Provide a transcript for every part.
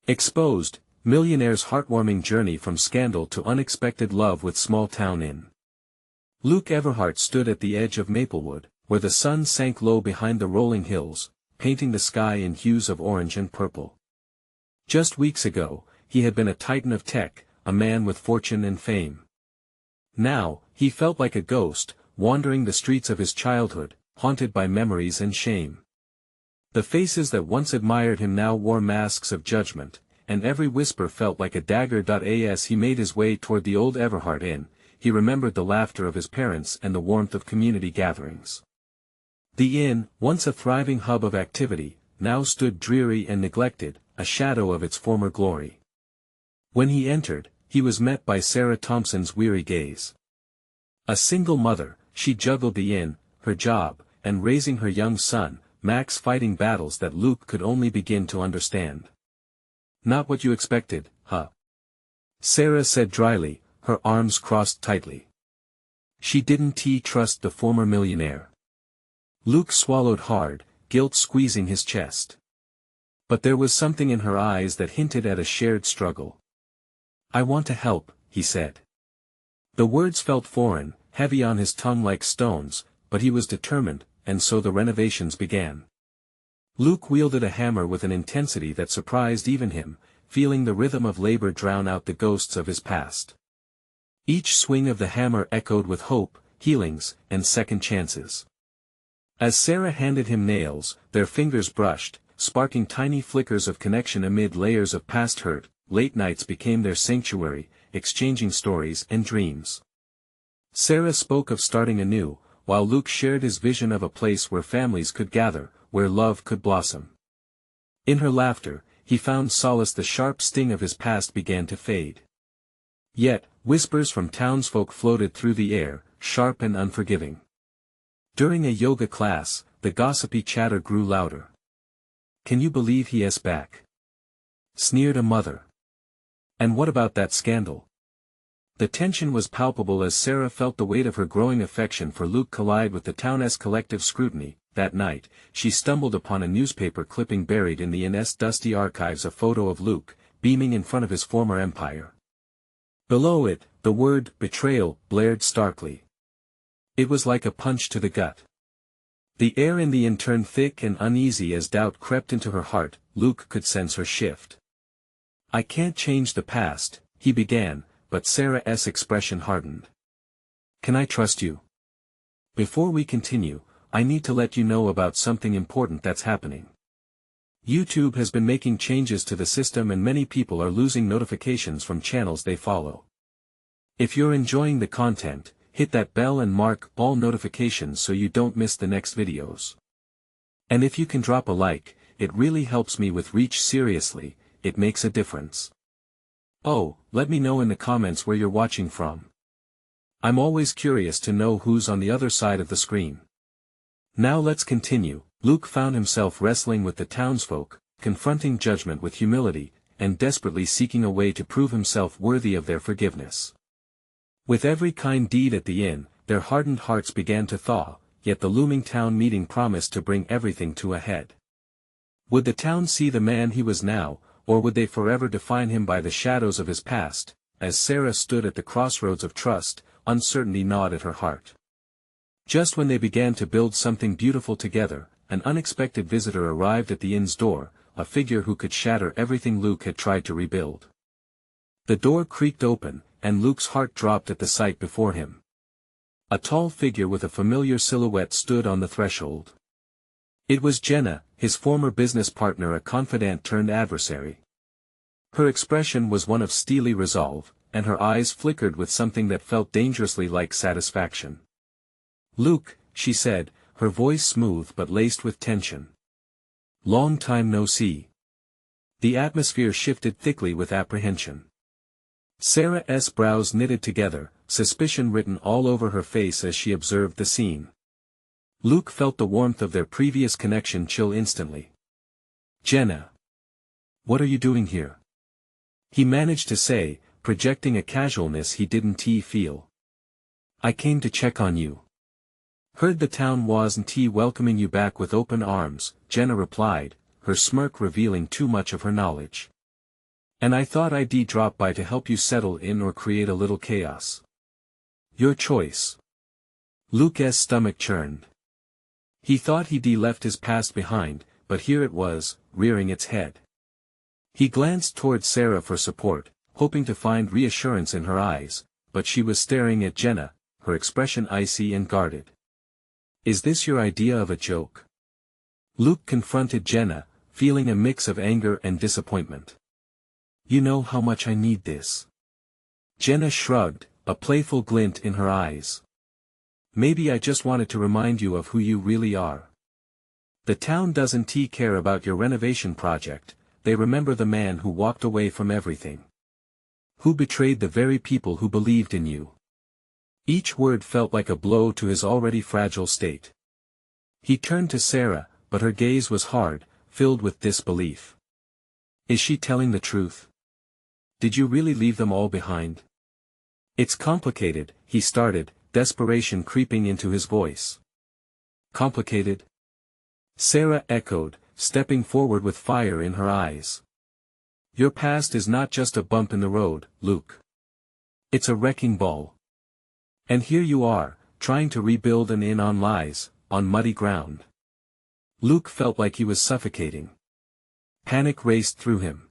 Exposed, Millionaire's heartwarming journey from scandal to unexpected love with small-town Innk. Luke Everhart stood at the edge of Maplewood, where the sun sank low behind the rolling hills, painting the sky in hues of orange and purple. Just weeks ago, he had been a titan of tech, a man with fortune and fame. Now, he felt like a ghost, wandering the streets of his childhood, haunted by memories and shame. The faces that once admired him now wore masks of judgment, and every whisper felt like a dagger. As he made his way toward the old Everhart Inn, he remembered the laughter of his parents and the warmth of community gatherings. The inn, once a thriving hub of activity, now stood dreary and neglected, a shadow of its former glory. When he entered, he was met by Sarah Thompson's weary gaze. A single mother, she juggled the inn, her job, and raising her young son, Max, fighting battles that Luke could only begin to understand. "Not what you expected, huh?" Sarah said dryly, her arms crossed tightly. She didn't trust the former millionaire. Luke swallowed hard, guilt squeezing his chest. But there was something in her eyes that hinted at a shared struggle. "I want to help," he said. The words felt foreign, heavy on his tongue like stones, but he was determined, and so the renovations began. Luke wielded a hammer with an intensity that surprised even him, feeling the rhythm of labor drown out the ghosts of his past. Each swing of the hammer echoed with hope, healings, and second chances. As Sarah handed him nails, their fingers brushed, sparking tiny flickers of connection amid layers of past hurt. Late nights became their sanctuary, exchanging stories and dreams. Sarah spoke of starting anew, while Luke shared his vision of a place where families could gather, where love could blossom. In her laughter, he found solace. The sharp sting of his past began to fade. Yet, whispers from townsfolk floated through the air, sharp and unforgiving. During a yoga class, the gossipy chatter grew louder. "Can you believe he's back?" sneered a mother. "And what about that scandal?" The tension was palpable as Sarah felt the weight of her growing affection for Luke collide with the town's collective scrutiny. That night, she stumbled upon a newspaper clipping buried in the inn's dusty archives, a photo of Luke, beaming in front of his former empire. Below it, the word betrayal blared starkly. It was like a punch to the gut. The air in the inn turned thick and uneasy as doubt crept into her heart. Luke could sense her shift. "I can't change the past," he began, but Sarah's expression hardened. "Can I trust you?" "Before we continue, I need to let you know about something important that's happening. YouTube has been making changes to the system and many people are losing notifications from channels they follow. If you're enjoying the content, hit that bell and mark all notifications so you don't miss the next videos. And if you can drop a like, it really helps me with reach. Seriously, it makes a difference. Oh, let me know in the comments where you're watching from. I'm always curious to know who's on the other side of the screen. Now let's continue. Luke found himself wrestling with the townsfolk, confronting judgment with humility, and desperately seeking a way to prove himself worthy of their forgiveness. With every kind deed at the inn, their hardened hearts began to thaw, yet the looming town meeting promised to bring everything to a head. Would the town see the man he was now, or would they forever define him by the shadows of his past? As Sarah stood at the crossroads of trust, uncertainty gnawed at her heart. Just when they began to build something beautiful together, an unexpected visitor arrived at the inn's door, a figure who could shatter everything Luke had tried to rebuild. The door creaked open, and Luke's heart dropped at the sight before him. A tall figure with a familiar silhouette stood on the threshold. It was Jenna, his former business partner, a confidant turned adversary. Her expression was one of steely resolve, and her eyes flickered with something that felt dangerously like satisfaction. "Luke," she said, her voice smooth but laced with tension. "Long time no see." The atmosphere shifted thickly with apprehension. Sarah's brows knitted together, suspicion written all over her face as she observed the scene. Luke felt the warmth of their previous connection chill instantly. "Jenna. What are you doing here?" he managed to say, projecting a casualness he didn't feel. "I came to check on you. Heard the town wasn't welcoming you back with open arms," Jenna replied, her smirk revealing too much of her knowledge. And I thought I'd drop by to help you settle in or create a little chaos. Your choice. Luke's stomach churned. He thought he'd left his past behind, but here it was, rearing its head. He glanced toward Sarah for support, hoping to find reassurance in her eyes, but she was staring at Jenna, her expression icy and guarded. Is this your idea of a joke? Luke confronted Jenna, feeling a mix of anger and disappointment. You know how much I need this. Jenna shrugged, a playful glint in her eyes. Maybe I just wanted to remind you of who you really are. The town doesn't care about your renovation project, they remember the man who walked away from everything. Who betrayed the very people who believed in you. Each word felt like a blow to his already fragile state. He turned to Sarah, but her gaze was hard, filled with disbelief. Is she telling the truth? Did you really leave them all behind? It's complicated, he started, desperation creeping into his voice. Complicated? Sarah echoed, stepping forward with fire in her eyes. Your past is not just a bump in the road, Luke. It's a wrecking ball. And here you are, trying to rebuild an inn on lies, on muddy ground. Luke felt like he was suffocating. Panic raced through him.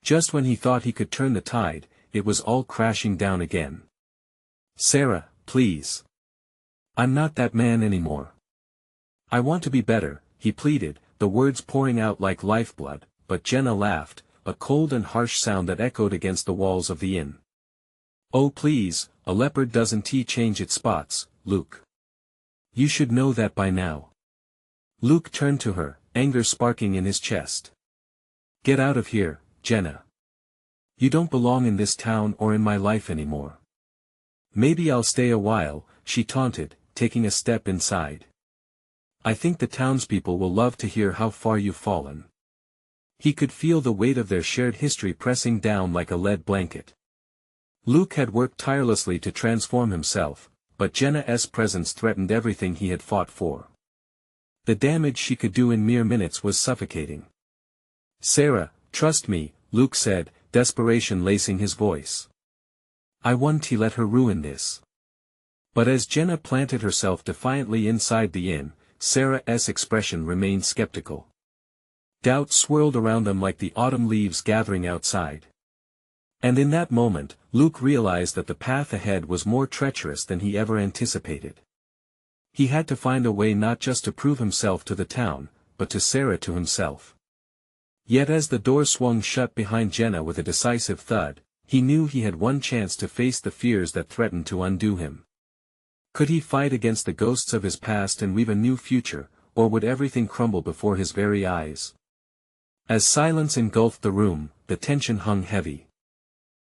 Just when he thought he could turn the tide, it was all crashing down again. Sarah, please. I'm not that man anymore. I want to be better, he pleaded, the words pouring out like lifeblood, but Jenna laughed, a cold and harsh sound that echoed against the walls of the inn. Oh please, a leopard doesn't change its spots, Luke. You should know that by now. Luke turned to her, anger sparking in his chest. Get out of here, Jenna. You don't belong in this town or in my life anymore. Maybe I'll stay a while, she taunted, taking a step inside. I think the townspeople will love to hear how far you've fallen. He could feel the weight of their shared history pressing down like a lead blanket. Luke had worked tirelessly to transform himself, but Jenna's presence threatened everything he had fought for. The damage she could do in mere minutes was suffocating. Sarah, trust me, Luke said, desperation lacing his voice. I won't let her ruin this. But as Jenna planted herself defiantly inside the inn, Sarah's expression remained skeptical. Doubt swirled around them like the autumn leaves gathering outside. And in that moment, Luke realized that the path ahead was more treacherous than he ever anticipated. He had to find a way not just to prove himself to the town, but to Sarah, to himself. Yet as the door swung shut behind Jenna with a decisive thud, he knew he had one chance to face the fears that threatened to undo him. Could he fight against the ghosts of his past and weave a new future, or would everything crumble before his very eyes? As silence engulfed the room, the tension hung heavy.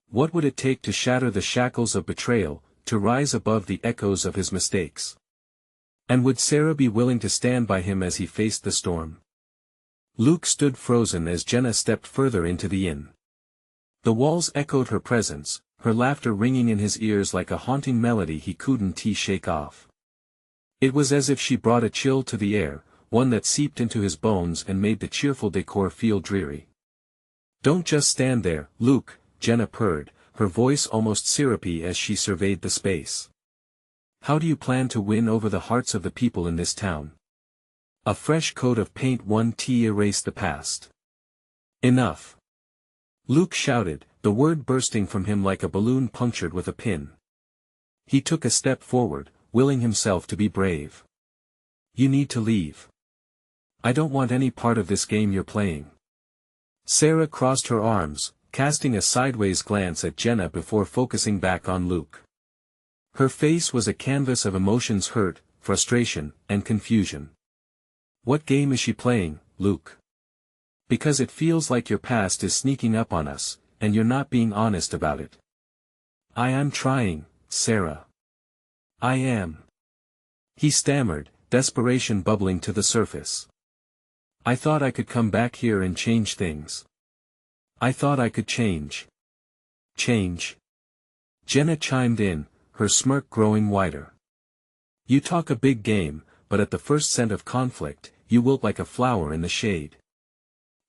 What would it take to shatter the shackles of betrayal, to rise above the echoes of his mistakes? And would Sarah be willing to stand by him as he faced the storm? Luke stood frozen as Jenna stepped further into the inn. The walls echoed her presence, her laughter ringing in his ears like a haunting melody he couldn't shake off. It was as if she brought a chill to the air, one that seeped into his bones and made the cheerful decor feel dreary. Don't just stand there, Luke, Jenna purred, her voice almost syrupy as she surveyed the space. How do you plan to win over the hearts of the people in this town? A fresh coat of paint won't erase the past. Enough. Luke shouted, the word bursting from him like a balloon punctured with a pin. He took a step forward, willing himself to be brave. You need to leave. I don't want any part of this game you're playing. Sarah crossed her arms, casting a sideways glance at Jenna before focusing back on Luke. Her face was a canvas of emotions: hurt, frustration, and confusion. What game is she playing, Luke? Because it feels like your past is sneaking up on us, and you're not being honest about it. I am trying, Sarah. I am. He stammered, desperation bubbling to the surface. I thought I could come back here and change things. I thought I could change. Change? Jenna chimed in, her smirk growing wider. You talk a big game, but at the first scent of conflict, you wilt like a flower in the shade.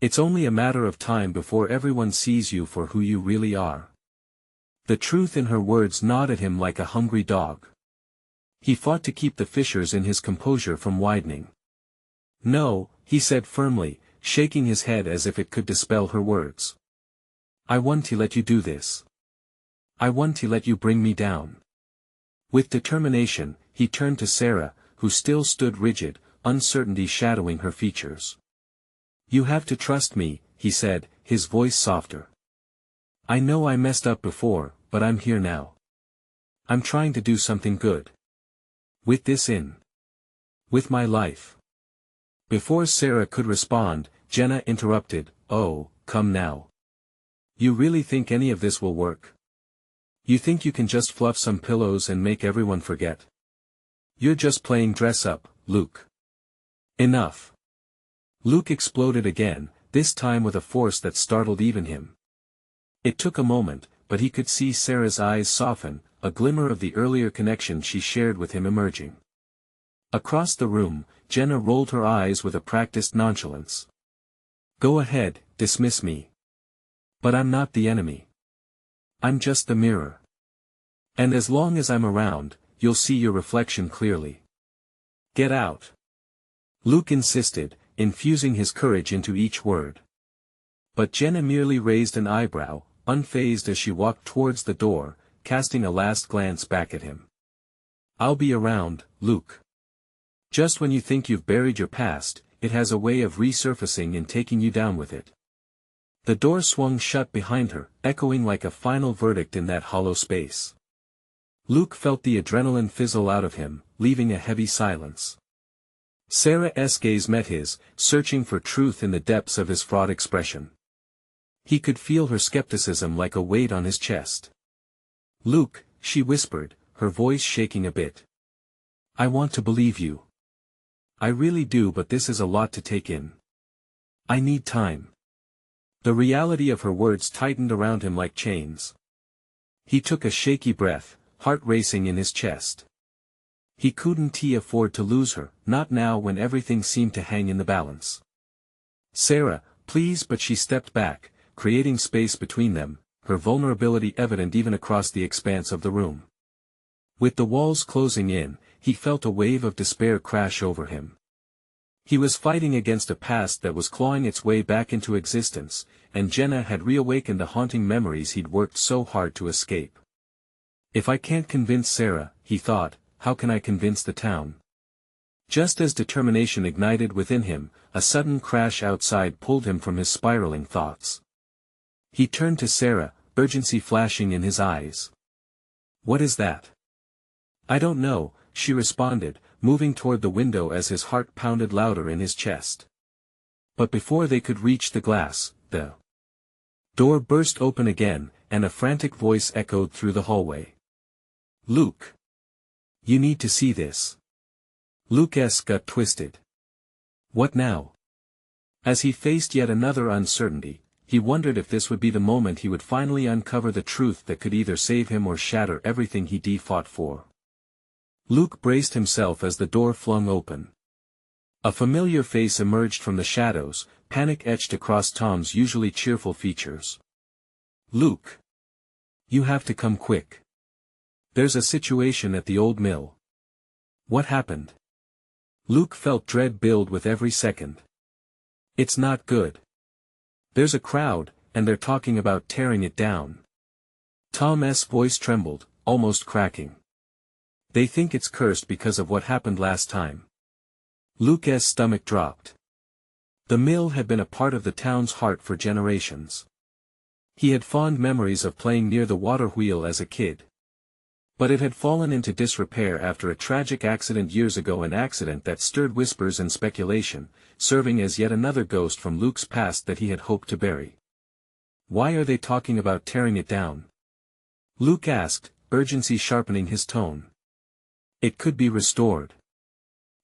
It's only a matter of time before everyone sees you for who you really are. The truth in her words gnawed at him like a hungry dog. He fought to keep the fissures in his composure from widening. "No," he said firmly, shaking his head as if it could dispel her words. "I want to let you do this. I want to let you bring me down." With determination, he turned to Sarah, who still stood rigid, uncertainty shadowing her features. "You have to trust me," he said, his voice softer. "I know I messed up before, but I'm here now. I'm trying to do something good. With this in. With my life." Before Sarah could respond, Jenna interrupted, "Oh, come now. You really think any of this will work? You think you can just fluff some pillows and make everyone forget? You're just playing dress up, Luke. Enough." Luke exploded again, this time with a force that startled even him. It took a moment, but he could see Sarah's eyes soften, a glimmer of the earlier connection she shared with him emerging. Across the room, Jenna rolled her eyes with a practiced nonchalance. "Go ahead, dismiss me. But I'm not the enemy. I'm just the mirror. And as long as I'm around, you'll see your reflection clearly. Get out." Luke insisted, infusing his courage into each word. But Jenna merely raised an eyebrow, unfazed as she walked towards the door, casting a last glance back at him. "I'll be around, Luke. Just when you think you've buried your past, it has a way of resurfacing and taking you down with it." The door swung shut behind her, echoing like a final verdict in that hollow space. Luke felt the adrenaline fizzle out of him, leaving a heavy silence. Sarah's gaze met his, searching for truth in the depths of his fraught expression. He could feel her skepticism like a weight on his chest. "Luke," she whispered, her voice shaking a bit. "I want to believe you. I really do, but this is a lot to take in. I need time." The reality of her words tightened around him like chains. He took a shaky breath, heart racing in his chest. He couldn't afford to lose her, not now when everything seemed to hang in the balance. "Sarah, please," but she stepped back, creating space between them, her vulnerability evident even across the expanse of the room. With the walls closing in, he felt a wave of despair crash over him. He was fighting against a past that was clawing its way back into existence, and Jenna had reawakened the haunting memories he'd worked so hard to escape. If I can't convince Sarah, he thought, how can I convince the town? Just as determination ignited within him, a sudden crash outside pulled him from his spiraling thoughts. He turned to Sarah, urgency flashing in his eyes. "What is that?" "I don't know," she responded, moving toward the window as his heart pounded louder in his chest. But before they could reach the glass, the door burst open again, and a frantic voice echoed through the hallway. "Luke! You need to see this." Luke's gut twisted. What now? As he faced yet another uncertainty, he wondered if this would be the moment he would finally uncover the truth that could either save him or shatter everything he fought for. Luke braced himself as the door flung open. A familiar face emerged from the shadows, panic etched across Tom's usually cheerful features. "Luke! You have to come quick. There's a situation at the old mill." "What happened?" Luke felt dread build with every second. "It's not good. There's a crowd, and they're talking about tearing it down." Tom's voice trembled, almost cracking. "They think it's cursed because of what happened last time." Luke's stomach dropped. The mill had been a part of the town's heart for generations. He had fond memories of playing near the water wheel as a kid. But it had fallen into disrepair after a tragic accident years ago, an accident that stirred whispers and speculation, serving as yet another ghost from Luke's past that he had hoped to bury. "Why are they talking about tearing it down?" Luke asked, urgency sharpening his tone. "It could be restored."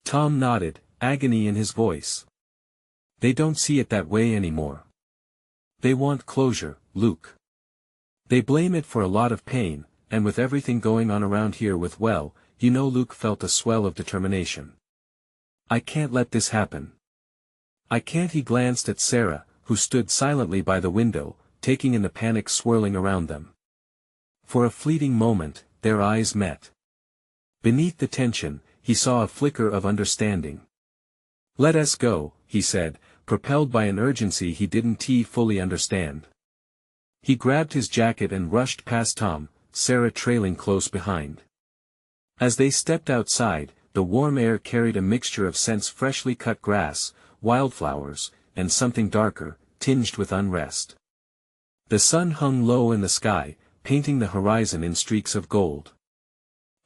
Tom nodded, agony in his voice. "They don't see it that way anymore. They want closure, Luke. They blame it for a lot of pain, and with everything going on around here with Luke felt a swell of determination. "I can't let this happen. I can't." He glanced at Sarah, who stood silently by the window, taking in the panic swirling around them. For a fleeting moment, their eyes met. Beneath the tension, he saw a flicker of understanding. "Let us go," he said, propelled by an urgency he didn't fully understand. He grabbed his jacket and rushed past Tom, Sarah trailing close behind. As they stepped outside, the warm air carried a mixture of scents: freshly cut grass, wildflowers, and something darker, tinged with unrest. The sun hung low in the sky, painting the horizon in streaks of gold.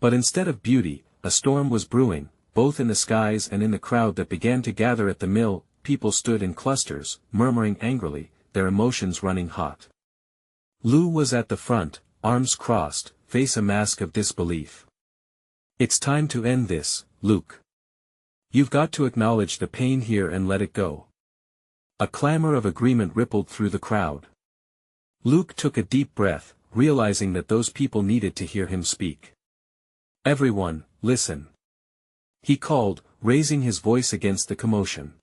But instead of beauty, a storm was brewing, both in the skies and in the crowd that began to gather at the mill. People stood in clusters, murmuring angrily, their emotions running hot. Lou was at the front, arms crossed, face a mask of disbelief. "It's time to end this, Luke. You've got to acknowledge the pain here and let it go." A clamor of agreement rippled through the crowd. Luke took a deep breath, realizing that those people needed to hear him speak. "Everyone, listen," he called, raising his voice against the commotion.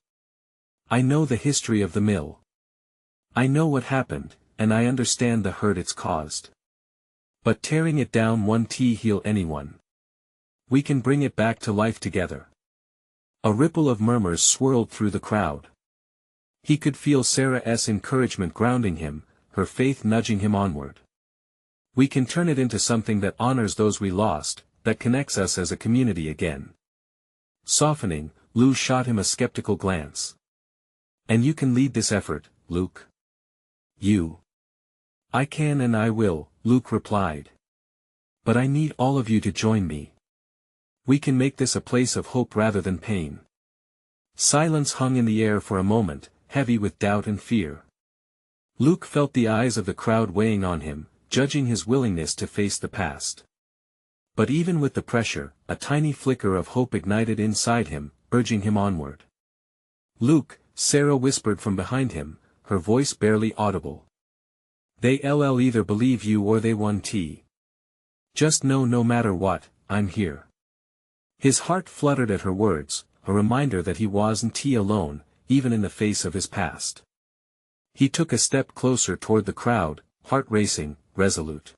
"I know the history of the mill. I know what happened, and I understand the hurt it's caused. But tearing it down won't heal anyone. We can bring it back to life together." A ripple of murmurs swirled through the crowd. He could feel Sarah's encouragement grounding him, her faith nudging him onward. "We can turn it into something that honors those we lost, that connects us as a community again." Softening, Lou shot him a skeptical glance. "And you can lead this effort, Luke." "You." "I can and I will," Luke replied. "But I need all of you to join me. We can make this a place of hope rather than pain." Silence hung in the air for a moment, heavy with doubt and fear. Luke felt the eyes of the crowd weighing on him, judging his willingness to face the past. But even with the pressure, a tiny flicker of hope ignited inside him, urging him onward. "Luke," Sarah whispered from behind him, her voice barely audible. "They'll either believe you or they won't. Just know no matter what, I'm here." His heart fluttered at her words, a reminder that he wasn't alone, even in the face of his past. He took a step closer toward the crowd, heart racing, resolute.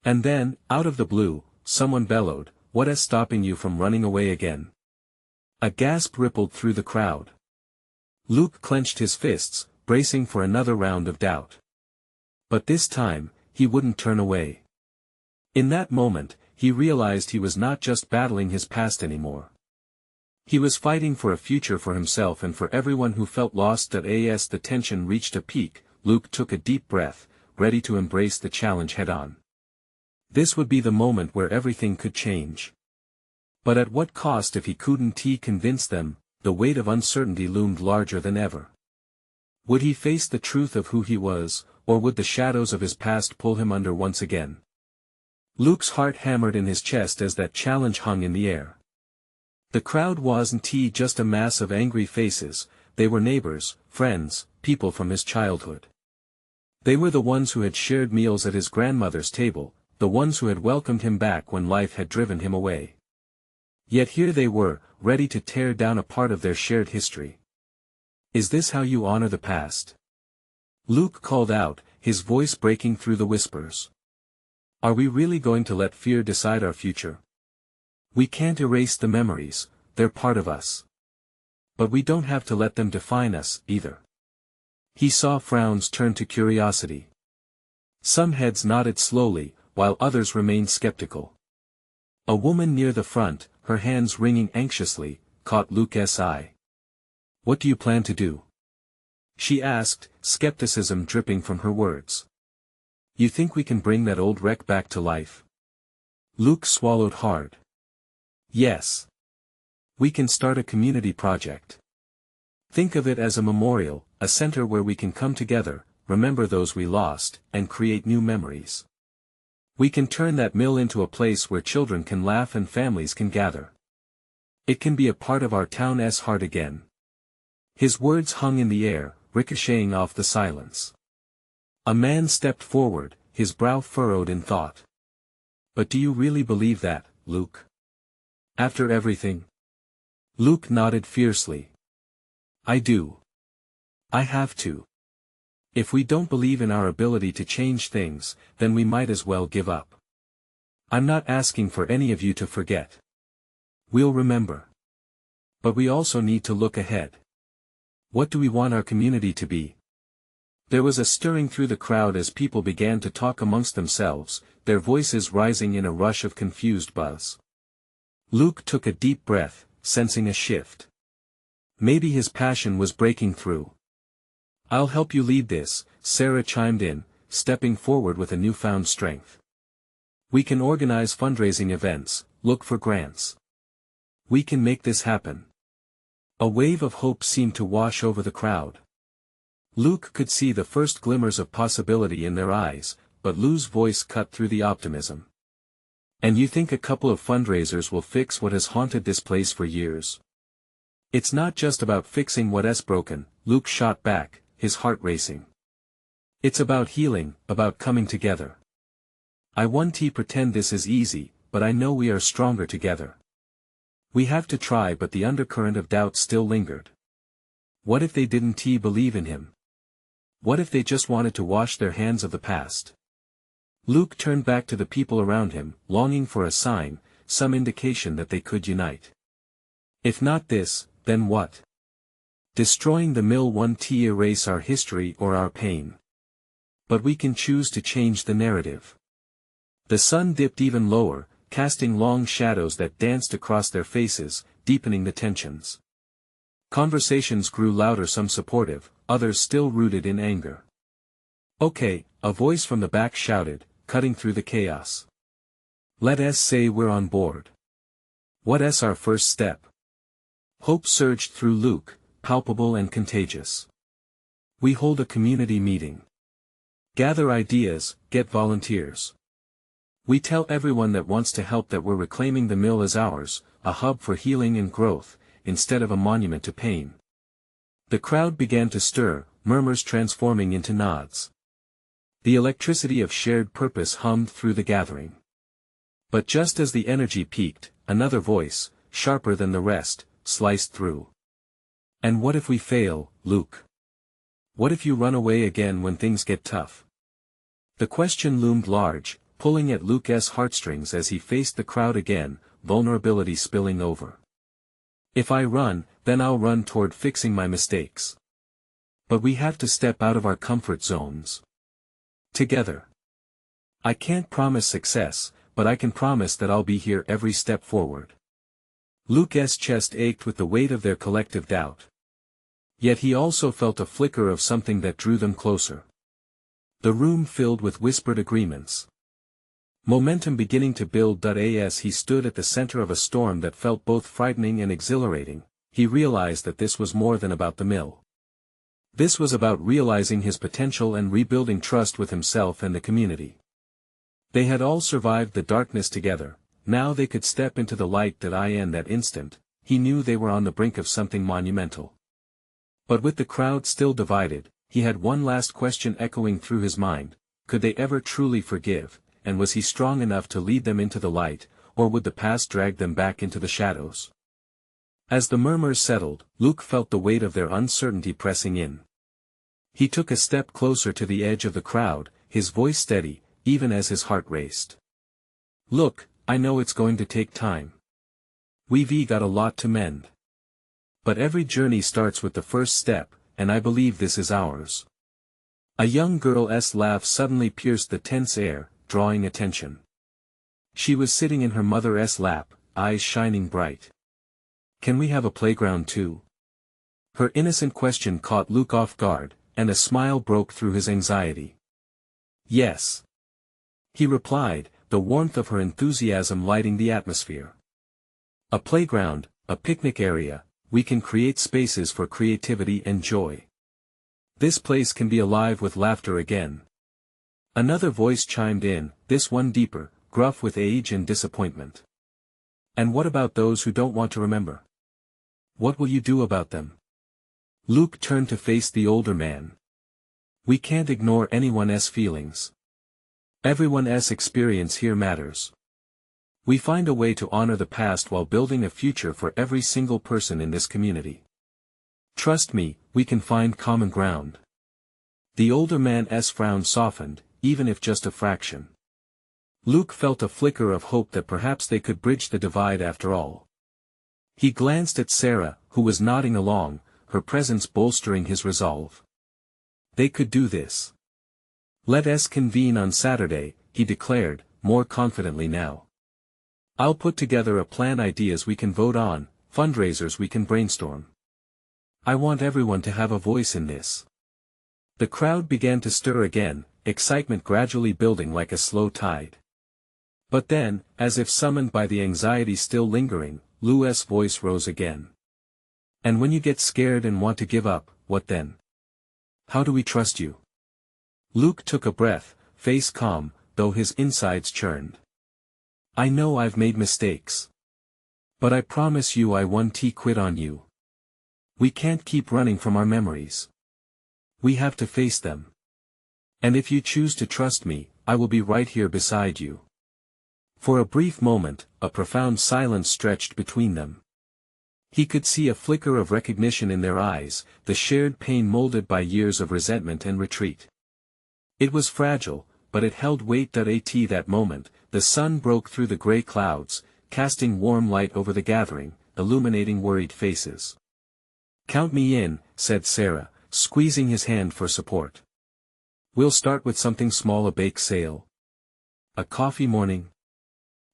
And then, out of the blue, someone bellowed, "What's stopping you from running away again?" A gasp rippled through the crowd. Luke clenched his fists, bracing for another round of doubt. But this time, he wouldn't turn away. In that moment, he realized he was not just battling his past anymore. He was fighting for a future for himself and for everyone who felt lost. As the tension reached a peak, Luke took a deep breath, ready to embrace the challenge head-on. This would be the moment where everything could change. But at what cost? If he couldn't convince them, the weight of uncertainty loomed larger than ever. Would he face the truth of who he was, or would the shadows of his past pull him under once again? Luke's heart hammered in his chest as that challenge hung in the air. The crowd wasn't just a mass of angry faces, they were neighbors, friends, people from his childhood. They were the ones who had shared meals at his grandmother's table, the ones who had welcomed him back when life had driven him away. Yet here they were, ready to tear down a part of their shared history. "Is this how you honor the past?" Luke called out, his voice breaking through the whispers. "Are we really going to let fear decide our future? We can't erase the memories, they're part of us. But we don't have to let them define us, either." He saw frowns turn to curiosity. Some heads nodded slowly, while others remained skeptical. A woman near the front, her hands wringing anxiously, caught Luke's eye. "What do you plan to do?" she asked, skepticism dripping from her words. "You think we can bring that old wreck back to life?" Luke swallowed hard. "Yes. We can start a community project. Think of it as a memorial, a center where we can come together, remember those we lost, and create new memories. We can turn that mill into a place where children can laugh and families can gather. It can be a part of our town's heart again." His words hung in the air, ricocheting off the silence. A man stepped forward, his brow furrowed in thought. "But do you really believe that, Luke? After everything?" Luke nodded fiercely. "I do. I have to. If we don't believe in our ability to change things, then we might as well give up. I'm not asking for any of you to forget. We'll remember. But we also need to look ahead. What do we want our community to be? There was a stirring through the crowd as people began to talk amongst themselves, their voices rising in a rush of confused buzz. Luke took a deep breath, sensing a shift. Maybe his passion was breaking through. "I'll help you lead this," Sarah chimed in, stepping forward with a newfound strength. "We can organize fundraising events, look for grants. We can make this happen." A wave of hope seemed to wash over the crowd. Luke could see the first glimmers of possibility in their eyes, but Lou's voice cut through the optimism. "And you think a couple of fundraisers will fix what has haunted this place for years?" "It's not just about fixing what's broken," Luke shot back, his heart racing. "It's about healing, about coming together. I won't pretend this is easy, but I know we are stronger together." We have to try, but the undercurrent of doubt still lingered. What if they didn't believe in him? What if they just wanted to wash their hands of the past? Luke turned back to the people around him, longing for a sign, some indication that they could unite. If not this, then what? Destroying the mill won't erase our history or our pain. But we can choose to change the narrative. The sun dipped even lower, casting long shadows that danced across their faces, deepening the tensions. Conversations grew louder, some supportive, others still rooted in anger. "Okay," a voice from the back shouted, cutting through the chaos. "Let's say we're on board. What's our first step?" Hope surged through Luke, palpable and contagious. "We hold a community meeting. Gather ideas, get volunteers. We tell everyone that wants to help that we're reclaiming the mill as ours, a hub for healing and growth, instead of a monument to pain." The crowd began to stir, murmurs transforming into nods. The electricity of shared purpose hummed through the gathering. But just as the energy peaked, another voice, sharper than the rest, sliced through. "And what if we fail, Luke? What if you run away again when things get tough?" The question loomed large, pulling at Luke's heartstrings as he faced the crowd again, vulnerability spilling over. "If I run, then I'll run toward fixing my mistakes. But we have to step out of our comfort zones. Together. I can't promise success, but I can promise that I'll be here every step forward." Luke's chest ached with the weight of their collective doubt. Yet he also felt a flicker of something that drew them closer. The room filled with whispered agreements. Momentum beginning to build. As he stood at the center of a storm that felt both frightening and exhilarating, he realized that this was more than about the mill. This was about realizing his potential and rebuilding trust with himself and the community. They had all survived the darkness together, now they could step into the light. In that instant, he knew they were on the brink of something monumental. But with the crowd still divided, he had one last question echoing through his mind: could they ever truly forgive? And was he strong enough to lead them into the light, or would the past drag them back into the shadows? As the murmurs settled, Luke felt the weight of their uncertainty pressing in. He took a step closer to the edge of the crowd, his voice steady, even as his heart raced. "Look, I know it's going to take time. We've got a lot to mend. But every journey starts with the first step, and I believe this is ours." A young girl's laugh suddenly pierced the tense air, drawing attention. She was sitting in her mother's lap, eyes shining bright. "Can we have a playground too?" Her innocent question caught Luke off guard, and a smile broke through his anxiety. "Yes," he replied, the warmth of her enthusiasm lighting the atmosphere. "A playground, a picnic area, we can create spaces for creativity and joy. This place can be alive with laughter again." Another voice chimed in, this one deeper, gruff with age and disappointment. "And what about those who don't want to remember? What will you do about them?" Luke turned to face the older man. "We can't ignore anyone's feelings. Everyone's experience here matters. We find a way to honor the past while building a future for every single person in this community." Trust me, we can find common ground. The older man's frown softened, even if just a fraction. Luke felt a flicker of hope that perhaps they could bridge the divide after all. He glanced at Sarah, who was nodding along, her presence bolstering his resolve. They could do this. Let us convene on Saturday, he declared, more confidently now. I'll put together a plan, ideas we can vote on, fundraisers we can brainstorm. I want everyone to have a voice in this. The crowd began to stir again, excitement gradually building like a slow tide. But then, as if summoned by the anxiety still lingering, Lou's voice rose again. And when you get scared and want to give up, what then? How do we trust you? Luke took a breath, face calm, though his insides churned. I know I've made mistakes. But I promise you I won't quit on you. We can't keep running from our memories. We have to face them. And if you choose to trust me, I will be right here beside you. For a brief moment, a profound silence stretched between them. He could see a flicker of recognition in their eyes, the shared pain molded by years of resentment and retreat. It was fragile, but it held weight. At that moment, the sun broke through the gray clouds, casting warm light over the gathering, illuminating worried faces. Count me in, said Sarah, squeezing his hand for support. We'll start with something small, a bake sale. A coffee morning.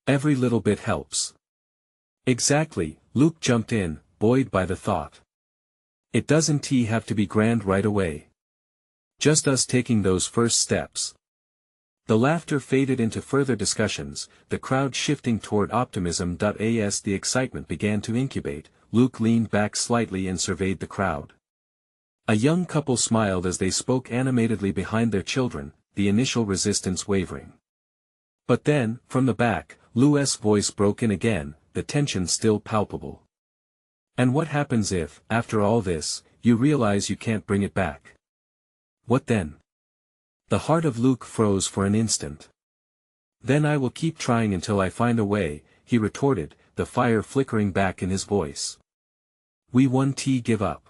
Every little bit helps. Exactly, Luke jumped in, buoyed by the thought. It doesn't have to be grand right away. Just us taking those first steps. The laughter faded into further discussions, the crowd shifting toward optimism. As the excitement began to incubate, Luke leaned back slightly and surveyed the crowd. A young couple smiled as they spoke animatedly behind their children, the initial resistance wavering. But then, from the back, Lou's voice broke in again, the tension still palpable. And what happens if, after all this, you realize you can't bring it back? What then? The heart of Luke froze for an instant. Then I will keep trying until I find a way, he retorted, the fire flickering back in his voice. We won't give up.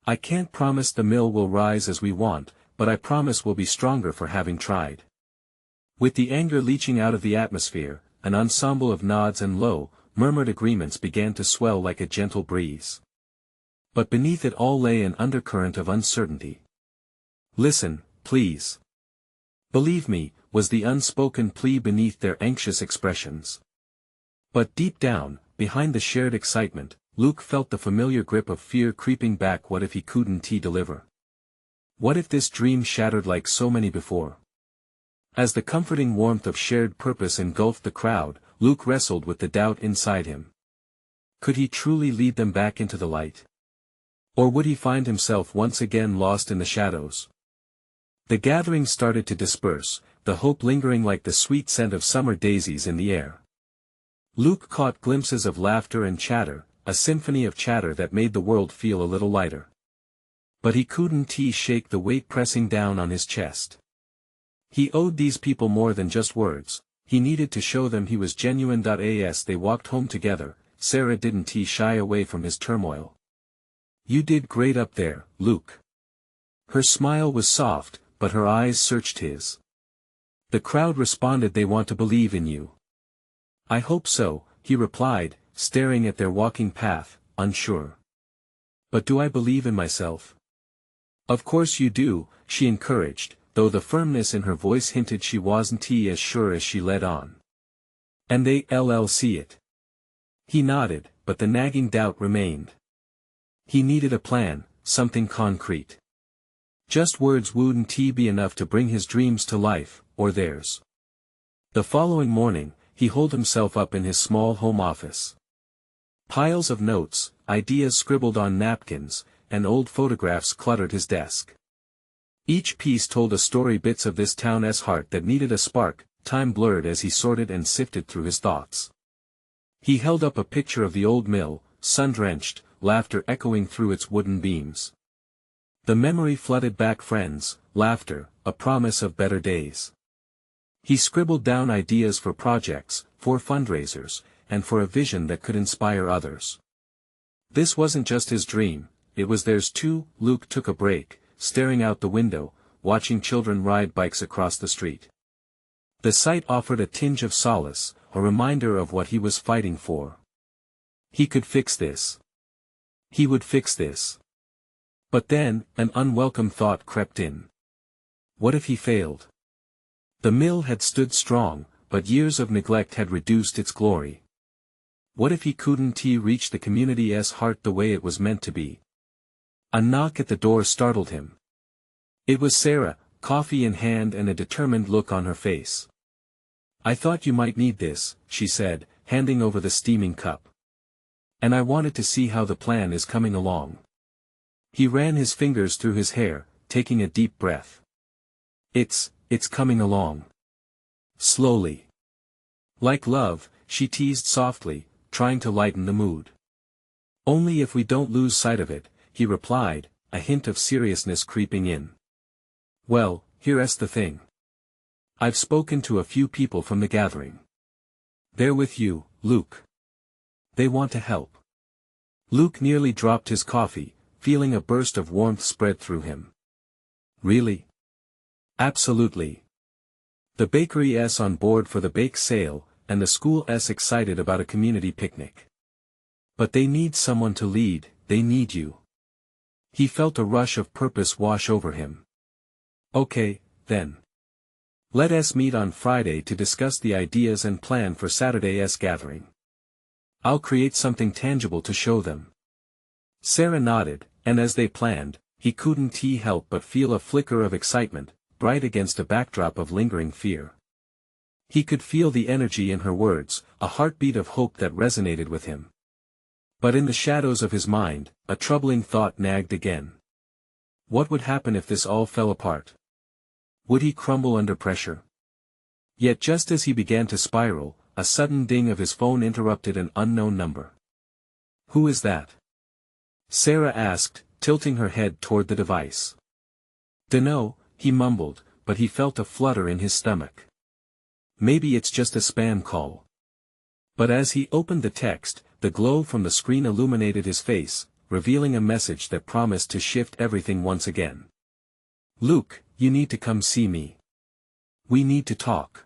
I can't promise the mill will rise as we want, but I promise we'll be stronger for having tried. With the anger leaching out of the atmosphere, an ensemble of nods and low, murmured agreements began to swell like a gentle breeze. But beneath it all lay an undercurrent of uncertainty. Listen, please. Believe me, was the unspoken plea beneath their anxious expressions. But deep down, behind the shared excitement, Luke felt the familiar grip of fear creeping back. What if he couldn't deliver? What if this dream shattered like so many before? As the comforting warmth of shared purpose engulfed the crowd, Luke wrestled with the doubt inside him. Could he truly lead them back into the light? Or would he find himself once again lost in the shadows? The gathering started to disperse, the hope lingering like the sweet scent of summer daisies in the air. Luke caught glimpses of laughter and chatter, a symphony of chatter that made the world feel a little lighter. But he couldn't shake the weight pressing down on his chest. He owed these people more than just words, he needed to show them he was genuine. As they walked home together, Sarah didn't shy away from his turmoil. You did great up there, Luke. Her smile was soft, but her eyes searched his. The crowd responded, they want to believe in you. I hope so, he replied, staring at their walking path, unsure. But do I believe in myself? Of course you do, she encouraged, though the firmness in her voice hinted she wasn't as sure as she led on. And they'll see it. He nodded, but the nagging doubt remained. He needed a plan, something concrete. Just words wouldn't be enough to bring his dreams to life, or theirs. The following morning, he holed himself up in his small home office. Piles of notes, ideas scribbled on napkins, and old photographs cluttered his desk. Each piece told a story, bits of this town's heart that needed a spark. Time blurred as he sorted and sifted through his thoughts. He held up a picture of the old mill, sun-drenched, laughter echoing through its wooden beams. The memory flooded back, friends, laughter, a promise of better days. He scribbled down ideas for projects, for fundraisers, and for a vision that could inspire others. This wasn't just his dream, it was theirs too. Luke took a break, staring out the window, watching children ride bikes across the street. The sight offered a tinge of solace, a reminder of what he was fighting for. He could fix this. He would fix this. But then, an unwelcome thought crept in. What if he failed? The mill had stood strong, but years of neglect had reduced its glory. What if he couldn't reach the community's heart the way it was meant to be? A knock at the door startled him. It was Sarah, coffee in hand and a determined look on her face. "I thought you might need this," she said, handing over the steaming cup. "And I wanted to see how the plan is coming along." He ran his fingers through his hair, taking a deep breath. It's coming along. Slowly. Like love, she teased softly, trying to lighten the mood. "Only if we don't lose sight of it," he replied, a hint of seriousness creeping in. "Well, here's the thing. I've spoken to a few people from the gathering. They're with you, Luke. They want to help." Luke nearly dropped his coffee, feeling a burst of warmth spread through him. "Really?" "Absolutely. The bakery's on board for the bake sale, and the school's excited about a community picnic. But they need someone to lead, they need you." He felt a rush of purpose wash over him. "Okay, then. Let us meet on Friday to discuss the ideas and plan for Saturday's gathering. I'll create something tangible to show them." Sarah nodded, and as they planned, he couldn't help but feel a flicker of excitement, bright against a backdrop of lingering fear. He could feel the energy in her words, a heartbeat of hope that resonated with him. But in the shadows of his mind, a troubling thought nagged again. What would happen if this all fell apart? Would he crumble under pressure? Yet just as he began to spiral, a sudden ding of his phone interrupted an unknown number. "Who is that?" Sarah asked, tilting her head toward the device. "Dunno," he mumbled, but he felt a flutter in his stomach. Maybe it's just a spam call. But as he opened the text, the glow from the screen illuminated his face, revealing a message that promised to shift everything once again. "Luke, you need to come see me. We need to talk."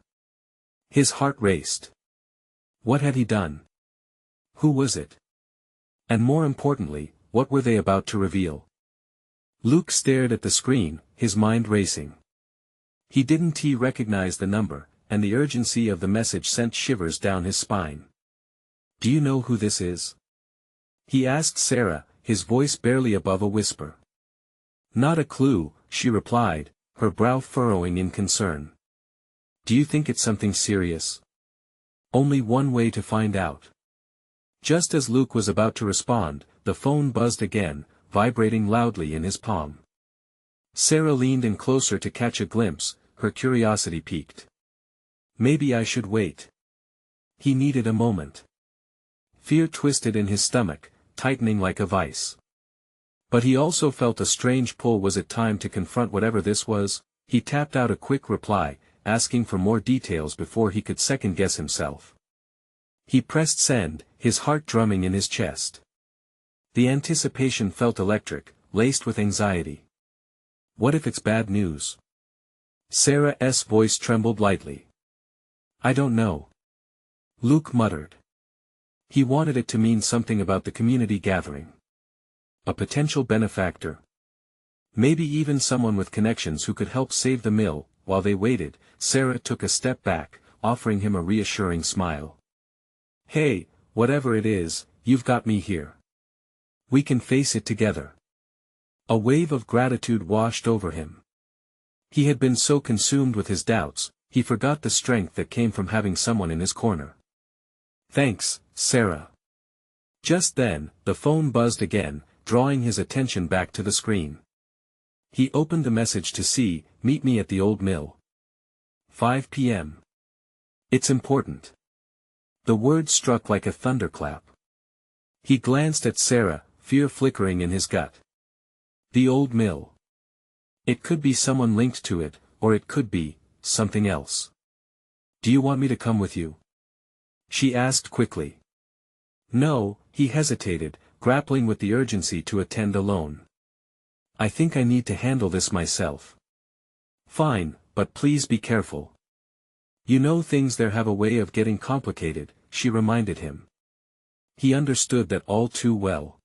His heart raced. What had he done? Who was it? And more importantly, what were they about to reveal? Luke stared at the screen, his mind racing. He didn't recognize the number, and the urgency of the message sent shivers down his spine. "Do you know who this is?" he asked Sarah, his voice barely above a whisper. "Not a clue," she replied, her brow furrowing in concern. "Do you think it's something serious?" "Only one way to find out." Just as Luke was about to respond, the phone buzzed again, vibrating loudly in his palm. Sarah leaned in closer to catch a glimpse, her curiosity piqued. "Maybe I should wait." He needed a moment. Fear twisted in his stomach, tightening like a vice. But he also felt a strange pull. Was it time to confront whatever this was? He tapped out a quick reply, asking for more details before he could second-guess himself. He pressed send, his heart drumming in his chest. The anticipation felt electric, laced with anxiety. What if it's bad news? Sarah's voice trembled lightly. "I don't know." Luke muttered. He wanted it to mean something about the community gathering. A potential benefactor. Maybe even someone with connections who could help save the mill. While they waited, Sarah took a step back, offering him a reassuring smile. "Hey, whatever it is, you've got me here. We can face it together." A wave of gratitude washed over him. He had been so consumed with his doubts, he forgot the strength that came from having someone in his corner. "Thanks, Sarah." Just then, the phone buzzed again, drawing his attention back to the screen. He opened the message to see, "Meet me at the old mill. 5 p.m. It's important." The word struck like a thunderclap. He glanced at Sarah, fear flickering in his gut. The old mill. It could be someone linked to it, or it could be something else. "Do you want me to come with you?" she asked quickly. "No," he hesitated, grappling with the urgency to attend alone. I think I need to handle this myself. Fine, but please be careful. You know things there have a way of getting complicated, she reminded him. He understood that all too well.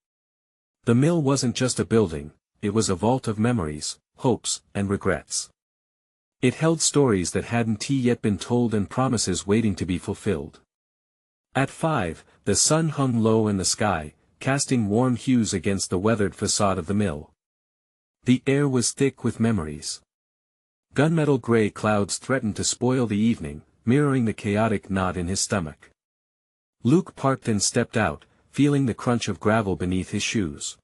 The mill wasn't just a building, it was a vault of memories, hopes, and regrets. It held stories that hadn't yet been told and promises waiting to be fulfilled. At 5, the sun hung low in the sky, casting warm hues against the weathered facade of the mill. The air was thick with memories. Gunmetal gray clouds threatened to spoil the evening, mirroring the chaotic knot in his stomach. Luke parked and stepped out, feeling the crunch of gravel beneath his shoes.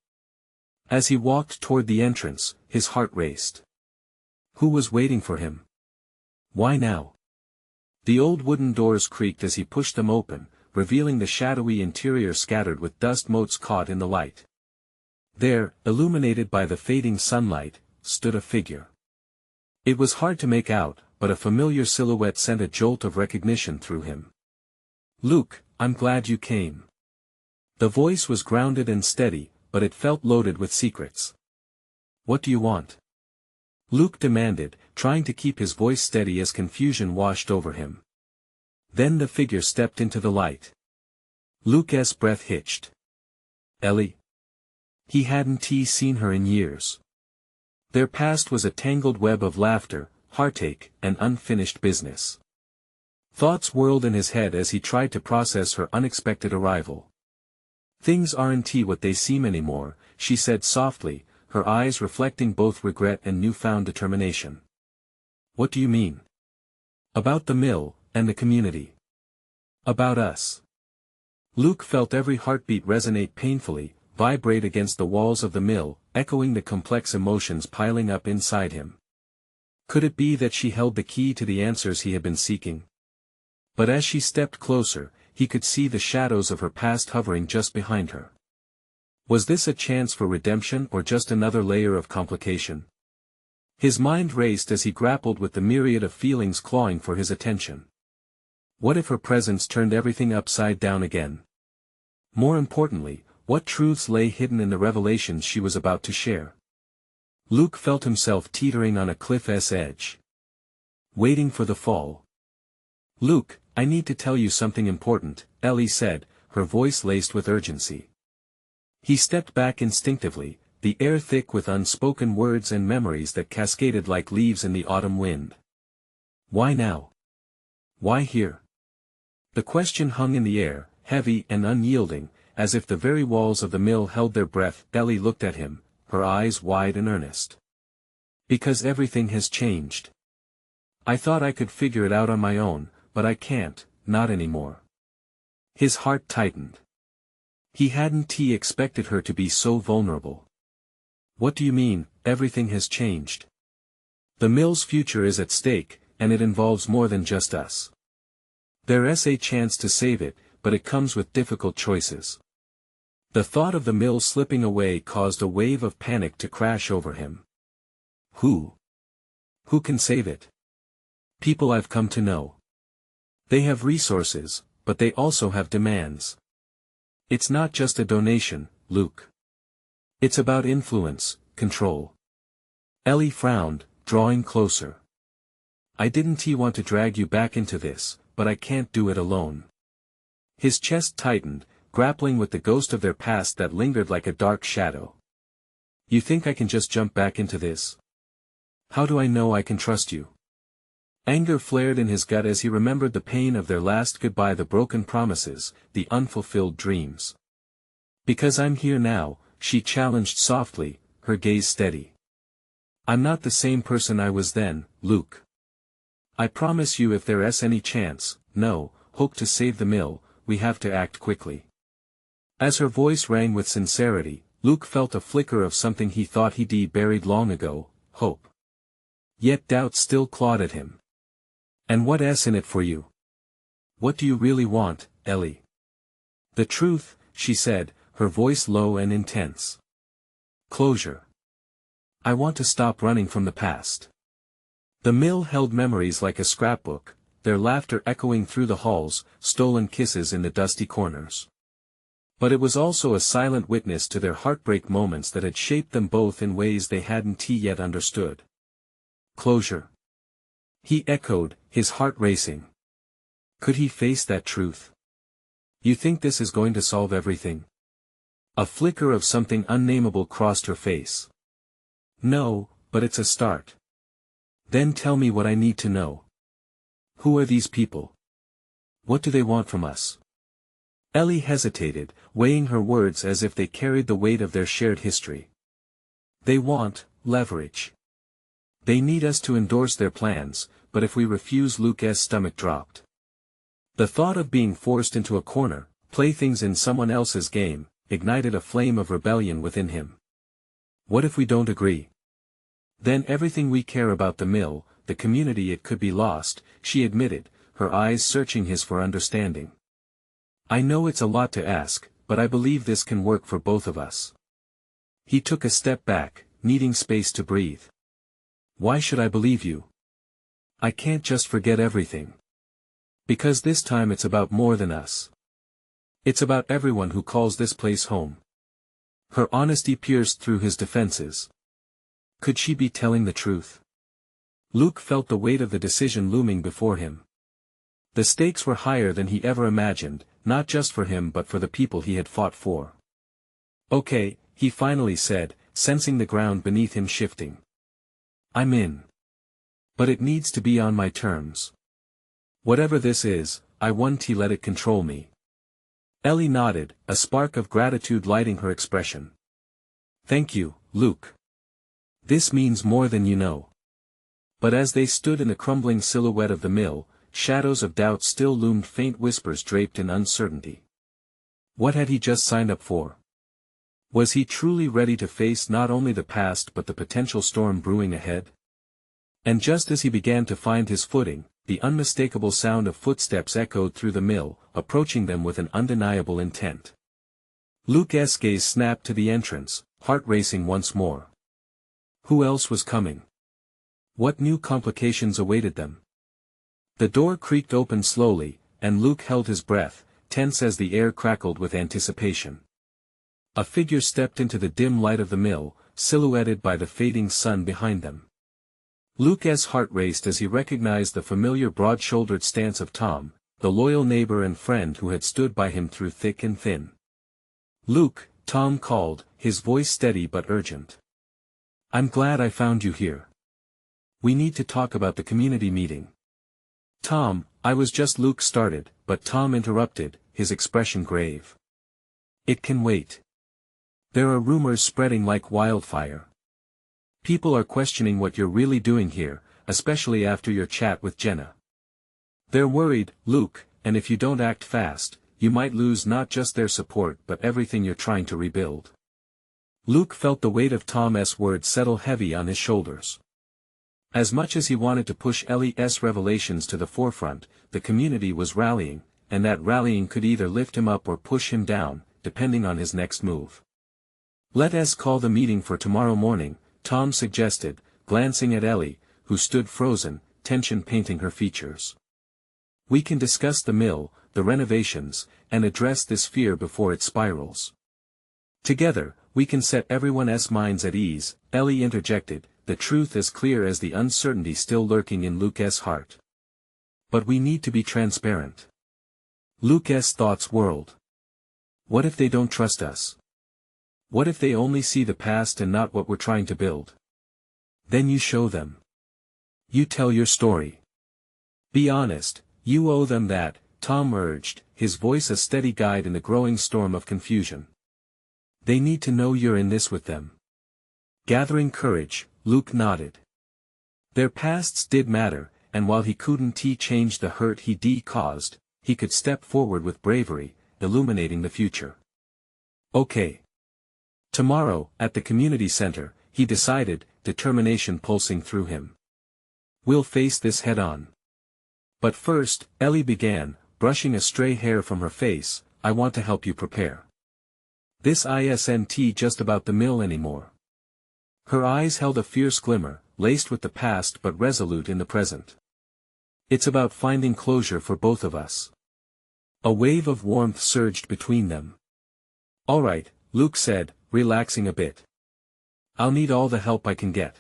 As he walked toward the entrance, his heart raced. Who was waiting for him? Why now? The old wooden doors creaked as he pushed them open, revealing the shadowy interior scattered with dust motes caught in the light. There, illuminated by the fading sunlight, stood a figure. It was hard to make out, but a familiar silhouette sent a jolt of recognition through him. Luke, I'm glad you came. The voice was grounded and steady, but it felt loaded with secrets. What do you want? Luke demanded, trying to keep his voice steady as confusion washed over him. Then the figure stepped into the light. Luke's breath hitched. Ellie? He hadn't seen her in years. Their past was a tangled web of laughter, heartache, and unfinished business. Thoughts whirled in his head as he tried to process her unexpected arrival. Things aren't what they seem anymore, she said softly, her eyes reflecting both regret and newfound determination. What do you mean? About the mill, and the community. About us. Luke felt every heartbeat resonate painfully, vibrate against the walls of the mill, echoing the complex emotions piling up inside him. Could it be that she held the key to the answers he had been seeking? But as she stepped closer, he could see the shadows of her past hovering just behind her. Was this a chance for redemption or just another layer of complication? His mind raced as he grappled with the myriad of feelings clawing for his attention. What if her presence turned everything upside down again? More importantly, what truths lay hidden in the revelations she was about to share? Luke felt himself teetering on a cliff's edge. Waiting for the fall. Luke, I need to tell you something important, Ellie said, her voice laced with urgency. He stepped back instinctively, the air thick with unspoken words and memories that cascaded like leaves in the autumn wind. Why now? Why here? The question hung in the air, heavy and unyielding, as if the very walls of the mill held their breath. Ellie looked at him, her eyes wide and earnest. Because everything has changed. I thought I could figure it out on my own, but I can't, not anymore. His heart tightened. He hadn't expected her to be so vulnerable. What do you mean, everything has changed? The mill's future is at stake, and it involves more than just us. There's a chance to save it, but it comes with difficult choices. The thought of the mill slipping away caused a wave of panic to crash over him. Who? Who can save it? People I've come to know. They have resources, but they also have demands. It's not just a donation, Luke. It's about influence, control. Ellie frowned, drawing closer. I didn't want to drag you back into this, but I can't do it alone. His chest tightened, grappling with the ghost of their past that lingered like a dark shadow. You think I can just jump back into this? How do I know I can trust you? Anger flared in his gut as he remembered the pain of their last goodbye, the broken promises, the unfulfilled dreams. Because I'm here now, she challenged softly, her gaze steady. I'm not the same person I was then, Luke. I promise you if there's any chance, no, hope to save the mill, we have to act quickly. As her voice rang with sincerity, Luke felt a flicker of something he thought he'd buried long ago, hope. Yet doubt still clawed at him. And what's in it for you? What do you really want, Ellie? The truth, she said, her voice low and intense. Closure. I want to stop running from the past. The mill held memories like a scrapbook, their laughter echoing through the halls, stolen kisses in the dusty corners. But it was also a silent witness to their heartbreak moments that had shaped them both in ways they hadn't yet understood. Closure. He echoed, his heart racing. Could he face that truth? You think this is going to solve everything? A flicker of something unnameable crossed her face. No, but it's a start. Then tell me what I need to know. Who are these people? What do they want from us? Ellie hesitated, weighing her words as if they carried the weight of their shared history. They want leverage. They need us to endorse their plans, but if we refuse, Luke's stomach dropped. The thought of being forced into a corner, playthings in someone else's game, ignited a flame of rebellion within him. What if we don't agree? Then everything we care about, the mill, the community, it could be lost, she admitted, her eyes searching his for understanding. I know it's a lot to ask, but I believe this can work for both of us. He took a step back, needing space to breathe. Why should I believe you? I can't just forget everything. Because this time it's about more than us. It's about everyone who calls this place home. Her honesty pierced through his defenses. Could she be telling the truth? Luke felt the weight of the decision looming before him. The stakes were higher than he ever imagined, not just for him but for the people he had fought for. Okay, he finally said, sensing the ground beneath him shifting. I'm in. But it needs to be on my terms. Whatever this is, I won't let it control me. Ellie nodded, a spark of gratitude lighting her expression. Thank you, Luke. This means more than you know. But as they stood in the crumbling silhouette of the mill, shadows of doubt still loomed, faint whispers draped in uncertainty. What had he just signed up for? Was he truly ready to face not only the past but the potential storm brewing ahead? And just as he began to find his footing, the unmistakable sound of footsteps echoed through the mill, approaching them with an undeniable intent. Luke's gaze snapped to the entrance, heart racing once more. Who else was coming? What new complications awaited them? The door creaked open slowly, and Luke held his breath, tense as the air crackled with anticipation. A figure stepped into the dim light of the mill, silhouetted by the fading sun behind them. Luke's heart raced as he recognized the familiar broad-shouldered stance of Tom, the loyal neighbor and friend who had stood by him through thick and thin. Luke, Tom called, his voice steady but urgent. I'm glad I found you here. We need to talk about the community meeting. Tom, I was just Luke started, but Tom interrupted, his expression grave. It can wait. There are rumors spreading like wildfire. People are questioning what you're really doing here, especially after your chat with Jenna. They're worried, Luke, and if you don't act fast, you might lose not just their support but everything you're trying to rebuild. Luke felt the weight of Tom's words settle heavy on his shoulders. As much as he wanted to push Ellie's revelations to the forefront, the community was rallying, and that rallying could either lift him up or push him down, depending on his next move. Let us call the meeting for tomorrow morning, Tom suggested, glancing at Ellie, who stood frozen, tension painting her features. We can discuss the mill, the renovations, and address this fear before it spirals. Together, we can set everyone's minds at ease, Ellie interjected, the truth as clear as the uncertainty still lurking in Luke's heart. But we need to be transparent. Luke's thoughts whirled. What if they don't trust us? What if they only see the past and not what we're trying to build? Then you show them. You tell your story. Be honest, you owe them that, Tom urged, his voice a steady guide in the growing storm of confusion. They need to know you're in this with them. Gathering courage, Luke nodded. Their pasts did matter, and while he couldn't change the hurt he caused, he could step forward with bravery, illuminating the future. Okay. Tomorrow, at the community center, he decided, determination pulsing through him. We'll face this head-on. But first, Ellie began, brushing a stray hair from her face, I want to help you prepare. This isn't just about the mill anymore. Her eyes held a fierce glimmer, laced with the past but resolute in the present. It's about finding closure for both of us. A wave of warmth surged between them. Alright, Luke said, relaxing a bit. I'll need all the help I can get.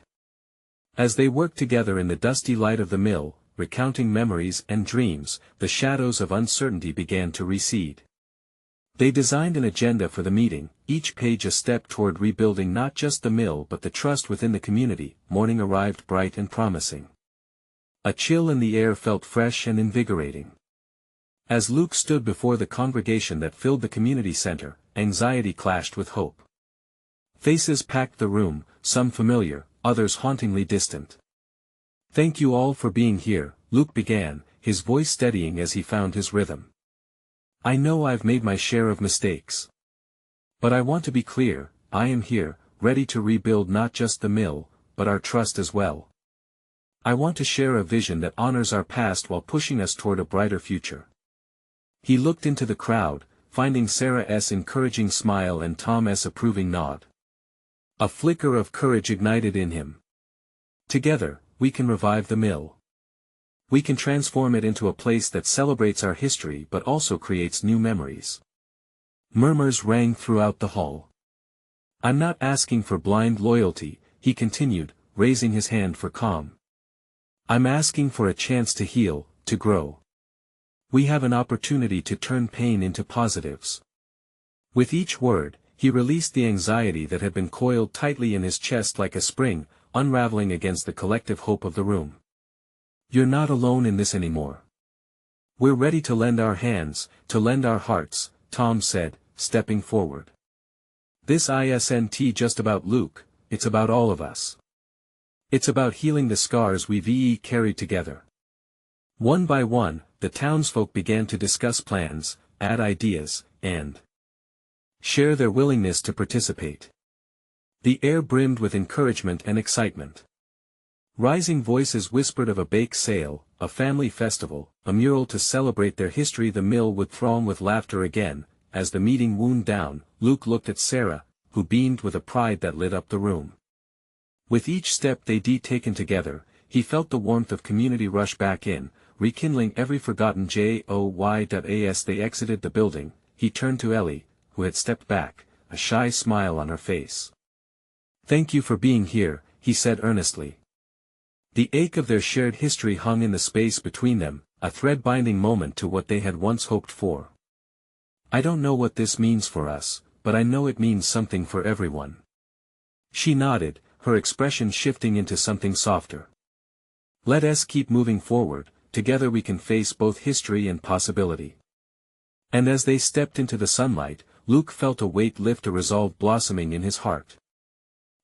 As they worked together in the dusty light of the mill, recounting memories and dreams, the shadows of uncertainty began to recede. They designed an agenda for the meeting, each page a step toward rebuilding not just the mill but the trust within the community. Morning arrived bright and promising. A chill in the air felt fresh and invigorating. As Luke stood before the congregation that filled the community center, anxiety clashed with hope. Faces packed the room, some familiar, others hauntingly distant. Thank you all for being here, Luke began, his voice steadying as he found his rhythm. I know I've made my share of mistakes. But I want to be clear, I am here, ready to rebuild not just the mill, but our trust as well. I want to share a vision that honors our past while pushing us toward a brighter future. He looked into the crowd, finding Sarah's encouraging smile and Tom's approving nod. A flicker of courage ignited in him. Together, we can revive the mill. We can transform it into a place that celebrates our history but also creates new memories. Murmurs rang throughout the hall. I'm not asking for blind loyalty, he continued, raising his hand for calm. I'm asking for a chance to heal, to grow. We have an opportunity to turn pain into positives. With each word, he released the anxiety that had been coiled tightly in his chest like a spring, unraveling against the collective hope of the room. You're not alone in this anymore. We're ready to lend our hands, to lend our hearts, Tom said, stepping forward. This isn't just about Luke, it's about all of us. It's about healing the scars we've carried together. One by one, the townsfolk began to discuss plans, add ideas, and share their willingness to participate. The air brimmed with encouragement and excitement. Rising voices whispered of a bake sale, a family festival, a mural to celebrate their history. The mill would throng with laughter again. As the meeting wound down, Luke looked at Sarah, who beamed with a pride that lit up the room. With each step they'd taken together, he felt the warmth of community rush back in, rekindling every forgotten joy. As they exited the building, he turned to Ellie, who had stepped back, a shy smile on her face. Thank you for being here, he said earnestly. The ache of their shared history hung in the space between them, a thread-binding moment to what they had once hoped for. I don't know what this means for us, but I know it means something for everyone. She nodded, her expression shifting into something softer. Let us keep moving forward, together we can face both history and possibility. And as they stepped into the sunlight, Luke felt a weight lift, a resolve blossoming in his heart.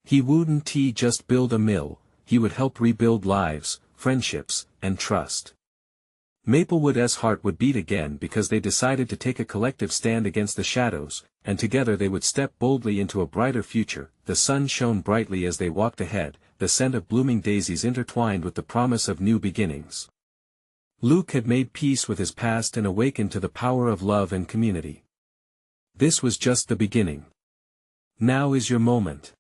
He wouldn't just build a mill, he would help rebuild lives, friendships, and trust. Maplewood's heart would beat again because they decided to take a collective stand against the shadows, and together they would step boldly into a brighter future. The sun shone brightly as they walked ahead, the scent of blooming daisies intertwined with the promise of new beginnings. Luke had made peace with his past and awakened to the power of love and community. This was just the beginning. Now is your moment.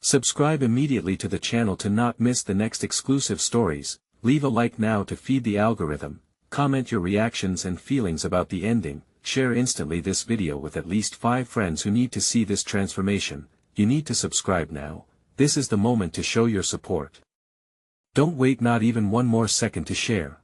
Subscribe immediately to the channel to not miss the next exclusive stories, leave a like now to feed the algorithm, comment your reactions and feelings about the ending, share instantly this video with at least 5 friends who need to see this transformation. You need to subscribe now, this is the moment to show your support. Don't wait not even one more second to share.